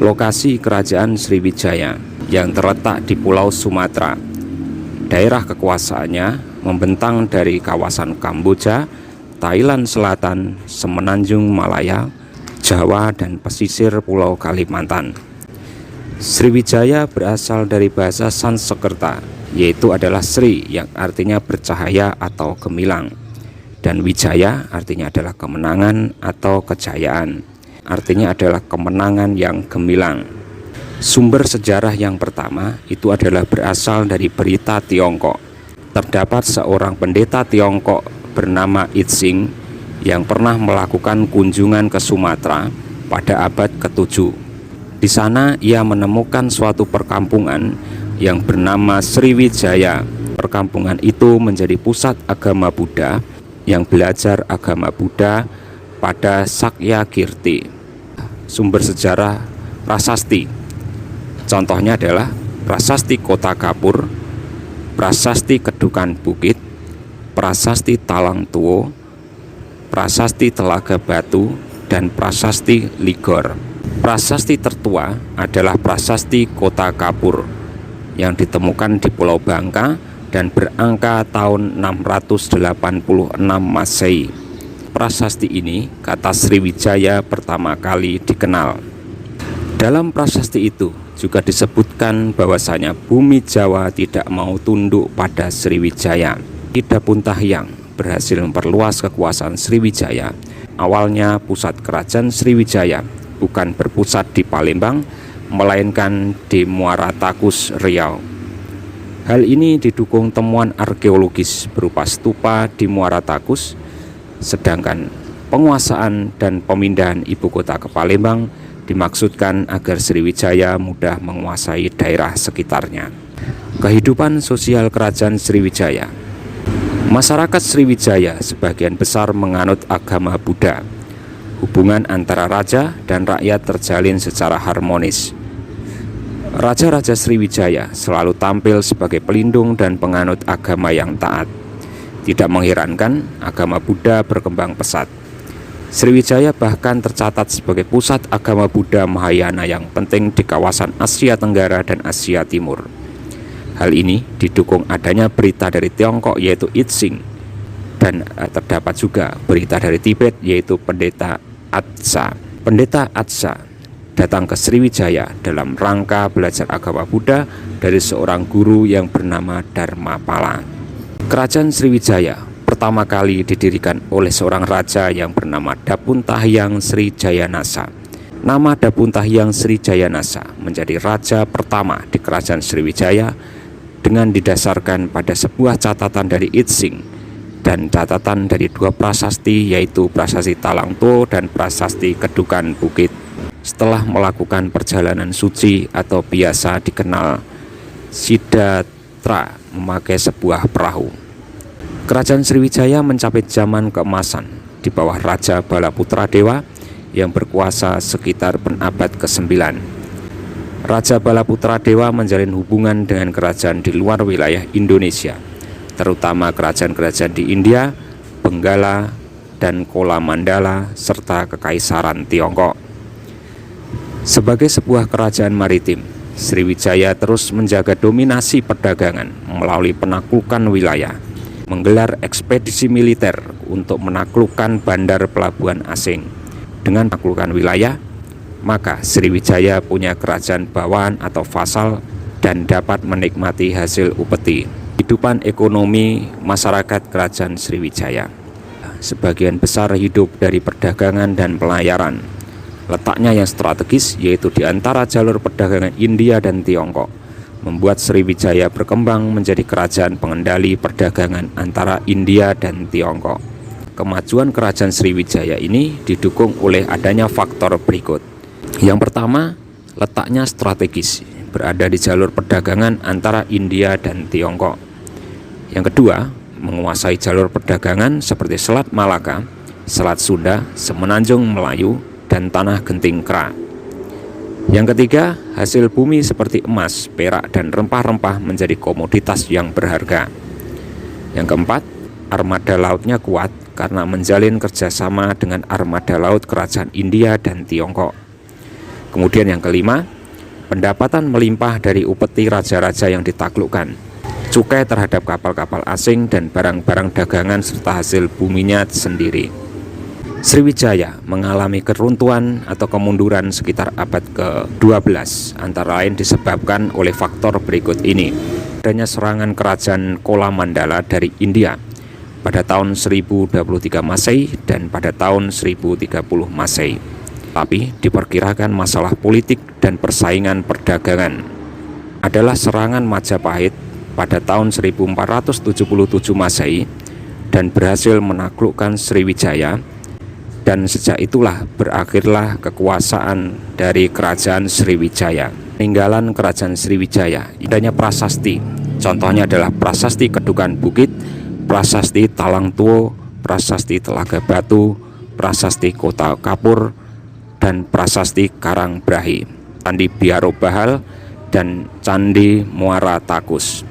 Lokasi kerajaan Sriwijaya yang terletak di Pulau Sumatera. Daerah kekuasaannya membentang dari kawasan Kamboja, Thailand Selatan, Semenanjung Malaya, Jawa, dan pesisir Pulau Kalimantan. Sriwijaya berasal dari bahasa Sanskerta, yaitu adalah Sri yang artinya bercahaya atau gemilang, dan Wijaya artinya adalah kemenangan atau kejayaan, artinya adalah kemenangan yang gemilang. Sumber sejarah yang pertama itu adalah berasal dari berita Tiongkok. Terdapat seorang pendeta Tiongkok bernama Itsing yang pernah melakukan kunjungan ke Sumatera pada abad ke-7. Di sana ia menemukan suatu perkampungan yang bernama Sriwijaya. Perkampungan itu menjadi pusat agama Buddha yang belajar agama Buddha pada Sakyakirti. Sumber sejarah prasasti. Contohnya adalah Prasasti Kota Kapur, Prasasti Kedukan Bukit, Prasasti Talang Tuo, Prasasti Telaga Batu, dan Prasasti Ligor. Prasasti tertua adalah Prasasti Kota Kapur yang ditemukan di Pulau Bangka dan berangka tahun 686 Masehi. Prasasti ini kata Sriwijaya pertama kali dikenal. Dalam prasasti itu juga disebutkan bahwasanya bumi Jawa tidak mau tunduk pada Sriwijaya. Ki Dapuntahyang berhasil memperluas kekuasaan Sriwijaya. Awalnya pusat kerajaan Sriwijaya bukan berpusat di Palembang, melainkan di Muara Takus, Riau. Hal ini didukung temuan arkeologis berupa stupa di Muara Takus, sedangkan penguasaan dan pemindahan ibu kota ke Palembang dimaksudkan agar Sriwijaya mudah menguasai daerah sekitarnya. Kehidupan sosial kerajaan Sriwijaya. Masyarakat Sriwijaya sebagian besar menganut agama Buddha. Hubungan antara raja dan rakyat terjalin secara harmonis. Raja-raja Sriwijaya selalu tampil sebagai pelindung dan penganut agama yang taat. Tidak mengherankan, agama Buddha berkembang pesat. Sriwijaya bahkan tercatat sebagai pusat agama Buddha Mahayana yang penting di kawasan Asia Tenggara dan Asia Timur. Hal ini didukung adanya berita dari Tiongkok yaitu Itsing, dan terdapat juga berita dari Tibet yaitu Pendeta Atsa. Pendeta Atsa datang ke Sriwijaya dalam rangka belajar agama Buddha dari seorang guru yang bernama Dharmapala. Kerajaan Sriwijaya pertama kali didirikan oleh seorang raja yang bernama Dapuntahyang Sri Jayanasa. Nama Dapuntahyang Sri Jayanasa menjadi raja pertama di kerajaan Sriwijaya dengan didasarkan pada sebuah catatan dari Itsing dan catatan dari dua prasasti yaitu Prasasti Talang Tuo dan Prasasti Kedukan Bukit. Setelah melakukan perjalanan suci atau biasa dikenal Siddhartha memakai sebuah perahu. Kerajaan Sriwijaya mencapai zaman keemasan di bawah Raja Balaputra Dewa yang berkuasa sekitar abad ke-9. Raja Balaputra Dewa menjalin hubungan dengan kerajaan di luar wilayah Indonesia, terutama kerajaan-kerajaan di India, Benggala, dan Kolamandala, serta Kekaisaran Tiongkok. Sebagai sebuah kerajaan maritim, Sriwijaya terus menjaga dominasi perdagangan melalui penaklukan wilayah, menggelar ekspedisi militer untuk menaklukkan bandar pelabuhan asing. Dengan penaklukan wilayah, maka Sriwijaya punya kerajaan bawahan atau vasal dan dapat menikmati hasil upeti. Kehidupan ekonomi masyarakat kerajaan Sriwijaya. Sebagian besar hidup dari perdagangan dan pelayaran. Letaknya yang strategis yaitu di antara jalur perdagangan India dan Tiongkok, membuat Sriwijaya berkembang menjadi kerajaan pengendali perdagangan antara India dan Tiongkok. Kemajuan kerajaan Sriwijaya ini didukung oleh adanya faktor berikut. Yang pertama, letaknya strategis, berada di jalur perdagangan antara India dan Tiongkok. Yang kedua, menguasai jalur perdagangan seperti Selat Malaka, Selat Sunda, Semenanjung Melayu, dan Tanah Genting Kera. Yang ketiga, hasil bumi seperti emas, perak, dan rempah-rempah menjadi komoditas yang berharga. Yang keempat, armada lautnya kuat karena menjalin kerjasama dengan armada laut kerajaan India dan Tiongkok. Kemudian yang kelima, pendapatan melimpah dari upeti raja-raja yang ditaklukkan, cukai terhadap kapal-kapal asing dan barang-barang dagangan serta hasil buminya sendiri. Sriwijaya mengalami keruntuhan atau kemunduran sekitar abad ke-12, antara lain disebabkan oleh faktor berikut ini. Adanya serangan kerajaan Kola Mandala dari India pada tahun 1023 Masehi dan pada tahun 1030 Masehi. Tapi diperkirakan masalah politik dan persaingan perdagangan adalah serangan Majapahit pada tahun 1477 Masehi dan berhasil menaklukkan Sriwijaya, dan sejak itulah berakhirlah kekuasaan dari kerajaan Sriwijaya. Peninggalan kerajaan Sriwijaya, adanya prasasti, contohnya adalah prasasti Kedukan Bukit, prasasti Talang Tuo, prasasti Telaga Batu, prasasti Kota Kapur, dan prasasti Karang Brahi, Candi Biaro Bahal, dan Candi Muara Takus.